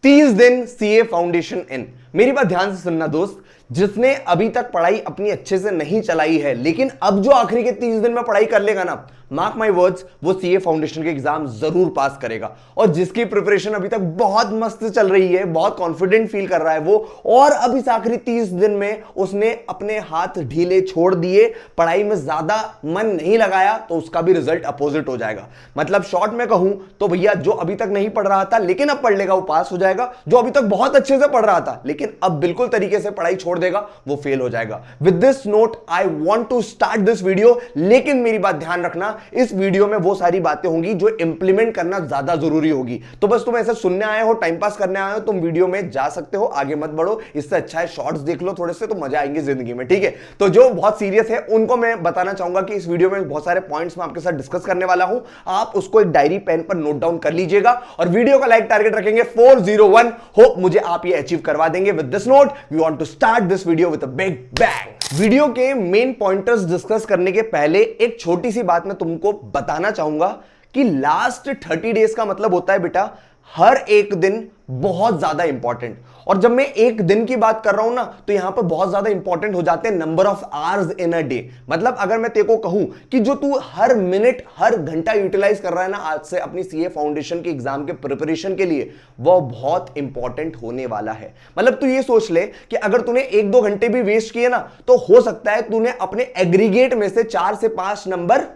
30 दिन CA foundation इन। मेरी बात ध्यान से सुनना दोस्त, जिसने अभी तक पढ़ाई अपनी अच्छे से नहीं चलाई है, लेकिन अब जो आखिरी के 30 दिन में पढ़ाई कर लेगा ना, मार्क माय वर्ड्स, वो सीए फाउंडेशन के एग्जाम जरूर पास करेगा। और जिसकी प्रिपरेशन अभी तक बहुत मस्त चल रही है, बहुत कॉन्फिडेंट फील कर रहा है वो, और अब इस आखिरी 30 दिन में उसने अपने हाथ ढीले छोड़ दिए, पढ़ाई में ज्यादा मन नहीं लगाया, तो उसका भी रिजल्ट अपोजिट हो जाएगा। मतलब शॉर्ट में कहूं तो भैया, जो अभी तक नहीं पढ़ रहा था लेकिन अब पढ़ लेगा, वो पास हो जाएगा। जो अभी तक बहुत अच्छे से पढ़ रहा था लेकिन अब बिल्कुल तरीके से पढ़ाई छोड़ देगा, वो फेल हो जाएगा। With this note I want to start this video. लेकिन मेरी बात ध्यान रखना, इस वीडियो में वो सारी बातें होंगी जो इंप्लीमेंट करना ज्यादा जरूरी होगी। तो बस तुम ऐसे सुनने आए हो, टाइम पास करने आए हो, तुम वीडियो में जा सकते हो, आगे मत बढ़ो। इससे अच्छा है शॉर्ट्स देख लो थोड़े से, तो मजा आएंगे जिंदगी में, ठीक है। तो जो बहुत सीरियस है उनको मैं बताना चाहूंगा कि इस वीडियो में बहुत सारे पॉइंट्स मैं आपके साथ डिस्कस करने वाला हूं। आप उसको एक डायरी पेन पर नोट डाउन कर लीजिएगा और वीडियो का लाइक टारगेट रखेंगे 401। होप मुझे आप ये अचीव करवा देंगे। With this note we want to start this video with a big bang. Video के मेन पॉइंटर्स डिस्कस करने के पहले एक छोटी सी बात मैं तुमको बताना चाहूंगा कि लास्ट 30 डेज का मतलब होता है बेटा, हर एक दिन बहुत ज्यादा इंपॉर्टेंट। और जब मैं एक दिन की बात कर रहा हूं ना, तो यहां पर बहुत ज्यादा इंपॉर्टेंट हो जाते हैं number of hours in a day. मतलब अगर मैं तेरे को कहूं कि जो तू हर मिनट हर घंटा यूटिलाइज कर रहा है ना आज से अपनी सीए फाउंडेशन के एग्जाम के प्रिपरेशन के लिए, वो बहुत इंपॉर्टेंट होने वाला है। मतलब तू ये सोच ले कि अगर तूने 1-2 घंटे भी वेस्ट किए ना, तो हो सकता है तूने अपने एग्रीगेट में से 4 से 5 नंबर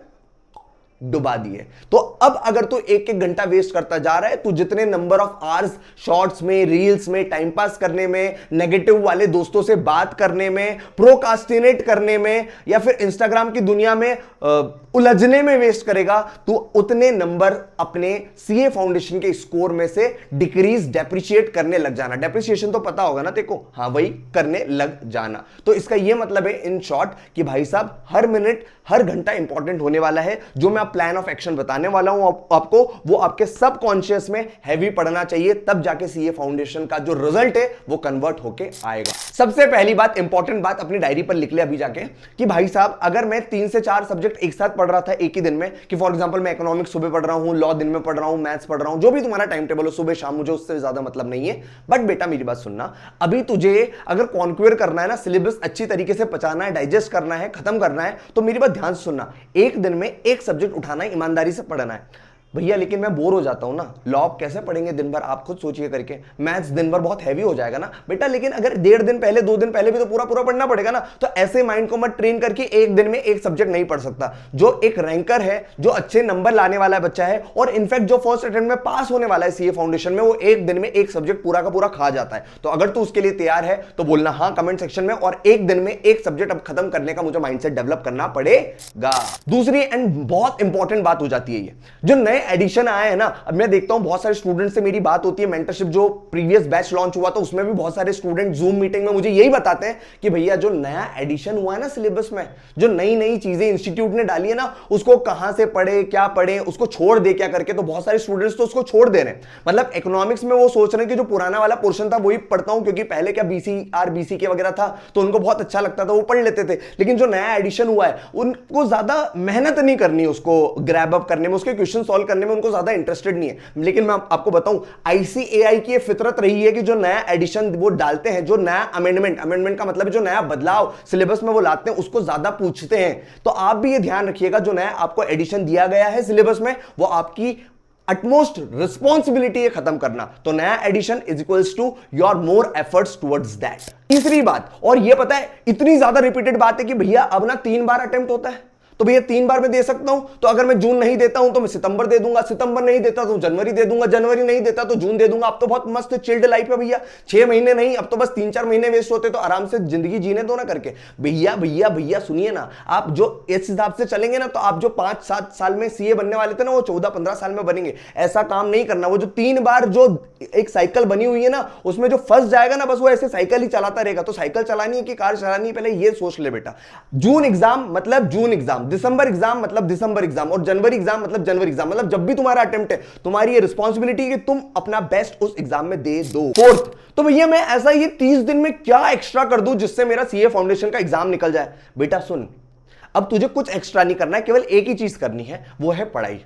डुबा दिए। तो अब अगर तू 1-1 घंटा वेस्ट करता जा रहा है, तू जितने नंबर ऑफ आवर्स शॉर्ट्स में, रील्स में, टाइम पास करने में, नेगेटिव वाले दोस्तों से बात करने में, प्रोकास्टिनेट करने में, या फिर इंस्टाग्राम की दुनिया में उलझने में वेस्ट करेगा, तू उतने नंबर अपने सीए फाउंडेशन के स्कोर में से डिक्रीज, डेप्रिशिएट करने लग जाना। डेप्रिसिएशन तो पता होगा ना तेको, हाँ वही करने लग जाना। तो इसका यह मतलब है इन शॉर्ट कि भाई साहब हर मिनट हर घंटा इंपॉर्टेंट होने वाला है। जो मैं प्लान ऑफ एक्शन बताने वाला हूं आपको, वो आपके सबकॉन्शियस में हैवी पड़ना चाहिए, तब जाके सीए फाउंडेशन का जो रिजल्ट है वो कन्वर्ट होके आएगा। सबसे पहली बात, इंपॉर्टेंट बात अपनी डायरी पर लिख ले अभी जाके कि भाई साहब अगर मैं 3 से 4 सब्जेक्ट एक साथ पढ़ रहा था एक ही दिन में, कि फॉर एग्जांपल मैं इकोनॉमिक्स सुबह पढ़ रहा हूं, लॉ दिन में पढ़ रहा हूं, मैथ्स पढ़ रहा हूं, जो भी तुम्हारा टाइम टेबल हो, सुबह शाम, मुझे उससे ज्यादा मतलब नहीं है। बट बेटा मेरी बात सुनना, अभी तुझे अगर कॉन्क्वेयर करना है ना, सिलेबस अच्छी तरीके से पचाना है, डाइजेस्ट करना है, खत्म करना है, तो मेरी बात ध्यान से सुनना, एक दिन में एक सब्जेक्ट उठाना है, ईमानदारी से पढ़ना है भैया। लेकिन मैं बोर हो जाता हूं ना, लॉ कैसे पढ़ेंगे दिन भर, आप खुद सोचिए करके। मैथ्स दिन भर बहुत हैवी हो जाएगा ना बेटा, लेकिन अगर 1.5 दिन पहले, 2 दिन पहले भी तो पूरा पूरा पढ़ना पड़ेगा ना। तो ऐसे माइंड को मत ट्रेन करके एक दिन में एक सब्जेक्ट नहीं पढ़ सकता। जो एक रैंकर है, जो अच्छे नंबर लाने वाला बच्चा है, और इनफैक्ट जो फर्स्ट अटेम्प्ट में पास होने वाला है सीए फाउंडेशन में, वो एक दिन में एक सब्जेक्ट पूरा का पूरा खा जाता है। तो अगर तू उसके लिए तैयार है तो बोलना हाँ कमेंट सेक्शन में, और एक दिन में एक सब्जेक्ट अब खत्म करने का मुझे माइंडसेट डेवलप करना पड़ेगा। दूसरी एंड बहुत इंपॉर्टेंट बात हो जाती है, ये जो नए एडिशन आए हैं ना, अब मैं देखता हूं बहुत सारे स्टूडेंट से मेरी बात होती है, मेंटरशिप जो प्रीवियस बैच लॉन्च हुआ था उसमें भी बहुत सारे स्टूडेंट जूम मीटिंग में मुझे यही बताते हैं कि भैया जो नया एडिशन हुआ है ना सिलेबस में, जो नई नई चीजें इंस्टीट्यूट ने डाली है ना, उसको कहां से पढ़े, क्या पढ़े, उसको छोड़ दे क्या करके। तो बहुत सारे स्टूडेंट्स तो उसको छोड़ दे रहे हैं। मतलब इकोनॉमिक्स में वो सोच रहे हैं कि जो पुराना वाला पोर्शन था वही पढ़ता हूं, क्योंकि पहले क्या बीसीआर बीसीके वगैरह था तो उनको बहुत अच्छा लगता था, वो पढ़ लेते थे। लेकिन जो नया एडिशन हुआ है उनको ज्यादा मेहनत नहीं करनी, उसको ग्रैब अप करने में, उसके क्वेश्चन सॉल्व करने में उनको ज्यादा इंटरेस्टेड नहीं है। लेकिन मैं आपको बताऊं, आईसीएआई की फितरत रही है कि जो नया एडिशन वो डालते हैं, जो नया अमेंडमेंट का मतलब है जो नया बदलाव सिलेबस में वो लाते हैं, उसको ज्यादा पूछते हैं। तो आप भी ये ध्यान रखिएगा, जो नया आपको एडिशन दिया गया है सिलेबस में, वो आपकी अटमोस्ट रिस्पॉन्सिबिलिटी है खत्म करना। तो नया addition is equals to your more efforts towards that. तीसरी बात, और ये पता है इतनी ज्यादा रिपीटेड बात है कि भैया अब ना 3 बार अटेम्प्ट होता है, तो भैया 3 बार मैं दे सकता हूं। तो अगर मैं जून नहीं देता हूं तो मैं सितंबर दे दूंगा, सितंबर नहीं देता तो जनवरी दे दूंगा, जनवरी नहीं देता तो जून दे दूंगा। अब तो बहुत मस्त चिल्ड लाइफ है भैया, 6 महीने नहीं, अब तो बस 3-4 महीने वेस्ट होते तो आराम से जिंदगी जीने दो ना करके। भैया भैया भैया सुनिए ना, आप जो इस हिसाब से चलेंगे ना, तो आप जो 5-7 साल में सीए बनने वाले थे ना, वो 14-15 साल में बनेंगे। ऐसा काम नहीं करना। वो जो 3 बार जो एक साइकिल बनी हुई है ना, उसमें जो फंस जाएगा ना, बस वो ऐसे साइकिल ही चलाता रहेगा। तो साइकिल चलानी है कि कार चलानी है, पहले ये सोच ले बेटा। जून एग्जाम मतलब जून एग्जाम, दिसंबर एग्जाम मतलब दिसंबर एग्जाम, और जनवरी एग्जाम मतलब जनवरी एग्जाम। मतलब जब भी तुम्हारा अटेम्प्ट है, तुम्हारी ये रिस्पॉन्सिबिलिटी है कि तुम अपना बेस्ट उस एग्जाम में दे दो। फोर्थ, तो भैया मैं ऐसा ये 30 दिन में क्या एक्स्ट्रा कर दूं जिससे मेरा सीए फाउंडेशन का एग्जाम निकल जाए। बेटा सुन, अब तुझे कुछ एक्स्ट्रा नहीं करना है, केवल एक ही चीज करनी है, वो है पढ़ाई।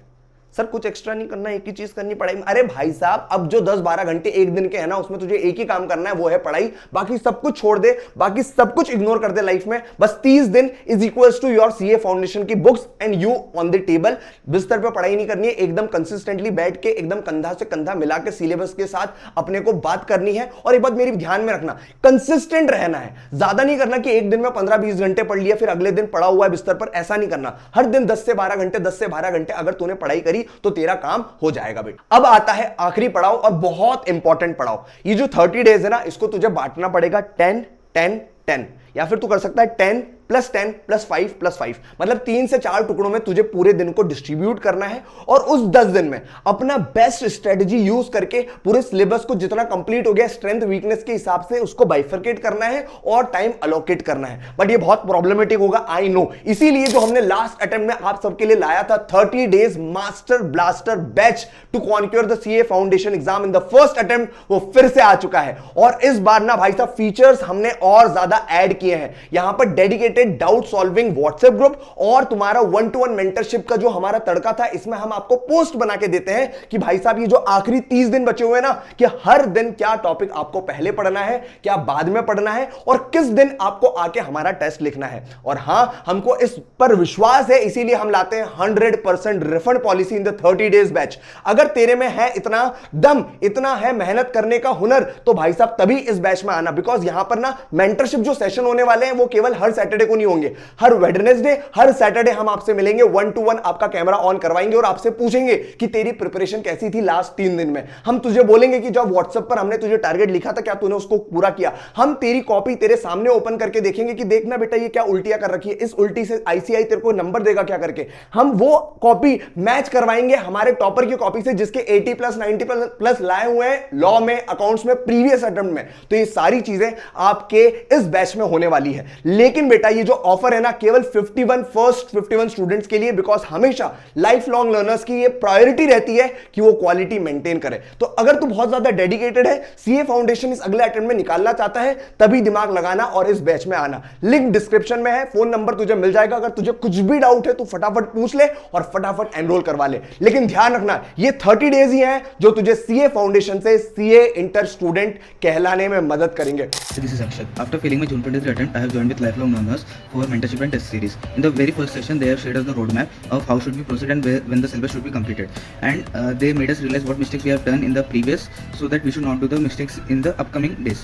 सर कुछ एक्स्ट्रा नहीं करना, एक ही चीज करनी पड़ाई। अरे भाई साहब, अब जो 10-12 घंटे एक दिन के है ना, उसमें तुझे एक ही काम करना है, वो है पढ़ाई। बाकी सब कुछ छोड़ दे, बाकी सब कुछ इग्नोर कर दे लाइफ में। बस 30 दिन is equals to your CA foundation की books and you on the table. बिस्तर पे पढ़ाई नहीं करनी है, एकदम कंसिस्टेंटली बैठ के एकदम कंधा से कंधा मिला के सिलेबस के साथ अपने को बात करनी है। और एक बात मेरी ध्यान में रखना, कंसिस्टेंट रहना है। ज्यादा नहीं करना कि एक दिन में 15-20 घंटे पढ़ लिया फिर अगले दिन पड़ा हुआ है बिस्तर पर, ऐसा नहीं करना। हर दिन 10 से 12 घंटे, 10 से 12 घंटे अगर तूने पढ़ाई करी तो तेरा काम हो जाएगा बेटा। अब आता है आखिरी पड़ाव और बहुत इंपॉर्टेंट पड़ाव। ये जो 30 डेज है ना, इसको तुझे बांटना पड़ेगा 10 10 10, या फिर तू कर सकता है 10 + 10 + 5 + 5, मतलब 3 से 4 टुकड़ों में तुझे पूरे दिन को डिस्ट्रीब्यूट करना है। और उस 10 दिन में अपना बेस्ट स्ट्रेटजी यूज करके पूरे सिलेबस को जितना कंप्लीट हो गया स्ट्रेंथ वीकनेस के हिसाब से उसको बाइफरकेट करना है और टाइम अलोकेट करना है। बट ये बहुत प्रॉब्लमेटिक होगा, आई नो। इसीलिए जो हमने लास्ट अटेम्प्ट में आप सबके लिए लाया था 30 days master blaster batch to conquer the CA foundation exam in the first attempt, वो फिर से आ चुका है। और इस बार ना भाई साहब फीचर्स हमने और ज्यादा ऐड किए हैं। यहां पर dedicated doubt solving WhatsApp group और तुम्हारा 1-to-1 मेंटरशिप का जो हमारा तड़का था, इसमें हम आपको पोस्ट बना के देते हैं कि भाई साहब ये जो आखिरी 30 दिन बचे हुए ना, कि हर दिन क्या टॉपिक आपको पहले पढ़ना है, क्या बाद में पढ़ना है और किस दिन आपको आके हमारा टेस्ट लिखना है। और हां, हमको इस पर विश्वास है, इसीलिए हम लाते हैं 100% refund policy in the 30 days batch. अगर तेरे में है इतना दम, इतना है मेहनत करने का हुनर, तो भाई साहब तभी इस बैच में आना। बिकॉज यहां पर ना मेंटरशिप जो सेशन होने वाले हैं वो केवल हर सैटरडे को नहीं होंगे, हर वेडनेसडे, हर सैटरडे हम आपसे मिलेंगे, 1-to-1 आपका कैमरा ऑन करवाएंगे और आपसे पूछेंगे कि तेरी प्रिपरेशन कैसी थी लास्ट 3 दिन में। हम तुझे बोलेंगे कि जब व्हाट्सएप पर हमने तुझे टारगेट लिखा था, क्या तूने उसको पूरा किया। हम तेरी कॉपी तेरे सामने ओपन करके देखेंगे कि देखना बेटा ये क्या उल्टियां कर रखी है, इस उल्टी से आईसीआई तेरे को नंबर देगा क्या करके। हम वो कॉपी मैच करवाएंगे हमारे टॉपर की कॉपी से जिसके 80+ 90+ लाए हुए हैं लॉ में, अकाउंट्स में, प्रीवियस अटेम्प्ट में। तो ये सारी चीजें आपके इस बैच में होने वाली है। लेकिन बेटा ये जो ऑफर है ना, केवल 51 स्टूडेंट्स के लिए, बिकॉज हमेशा लाइफ लॉन्ग लर्नर्स की ये प्रायोरिटी रहती है कि वो क्वालिटी मेंटेन करे। तो अगर तू बहुत ज्यादा डेडिकेटेड है, सीए फाउंडेशन इस अगले अटेम्प्ट में निकालना चाहता है, तभी दिमाग लगाना और इस बैच में आना। लिंक डिस्क्रिप्शन में है, फोन नंबर तुझे मिल जाएगा। अगर तुझे कुछ भी डाउट है तो फटाफट पूछ ले और फटाफट एनरोल करवा ले। लेकिन ध्यान रखना, ये 30 डेज ही हैं जो तुझे सीए फाउंडेशन से सीए इंटर स्टूडेंट कहलाने में मदद करेंगे। This is Akshat. After failing my June 23 attempt, I have joined with Lifelong Learners for mentorship and test series. In the very first session, they have shared us the roadmap of how should we proceed and when the syllabus should be completed. And they made us realize what mistakes we have done in the previous, so that we should not do the mistakes in the upcoming days.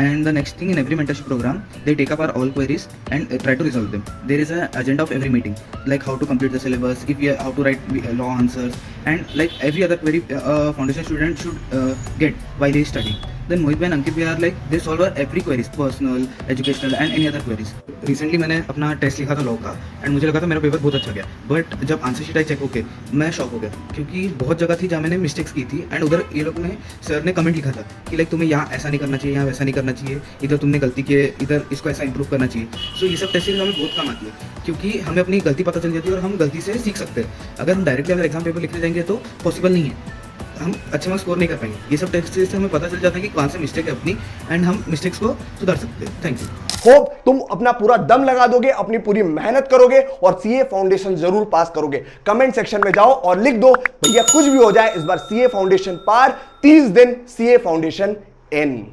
And the next thing, in every mentorship program, they take up our all queries and try to resolve them. There is an agenda of every meeting, like how to complete the syllabus, if we how to write law answers, and like every other query foundation student should get while he is studying. Then Mohit and Ankit, we are like they solve our every queries, personal, educational and any other queries. Recently मैंने अपना test लिखा था law का and मुझे लगा था मेरा paper बहुत अच्छा गया, बट जब आंसर शीट आई चेक होके मैं शॉक हो गया, क्योंकि बहुत जगह थी जहाँ मैंने मिस्टेक्स की थी एंड उधर ये लोग ने सर ने कमेंट लिखा था कि लाइक तुम्हें यहाँ ऐसा नहीं करना चाहिए, यहाँ वैसा नहीं करना चाहिए, इधर तुमने गलती की है, इधर इसको ऐसा इंप्रूव करना चाहिए। सो ये सब टेस्टिंग हमें बहुत काम आती है, क्योंकि हमें अपनी गलती पता चल जाती है और हम गलती से सीख सकते हैं। अगर हम डायरेक्टली अगर एग्जाम पेपर लिखने जाएंगे तो पॉसिबल नहीं है, हम अच्छे मार्क्स स्कोर नहीं कर पाएंगे। ये सब टेस्ट से हमें पता चल जाता है कि कौन से मिस्टेक है अपनी एंड हम मिस्टेक्स को सुधार सकते हैं। Thank you. होप तुम अपना पूरा दम लगा दोगे, अपनी पूरी मेहनत करोगे और सीए फाउंडेशन जरूर पास करोगे। कमेंट सेक्शन में जाओ और लिख दो भैया कुछ भी हो जाए इस बार सीए फाउंडेशन पार, 30 दिन सीए फाउंडेशन इन।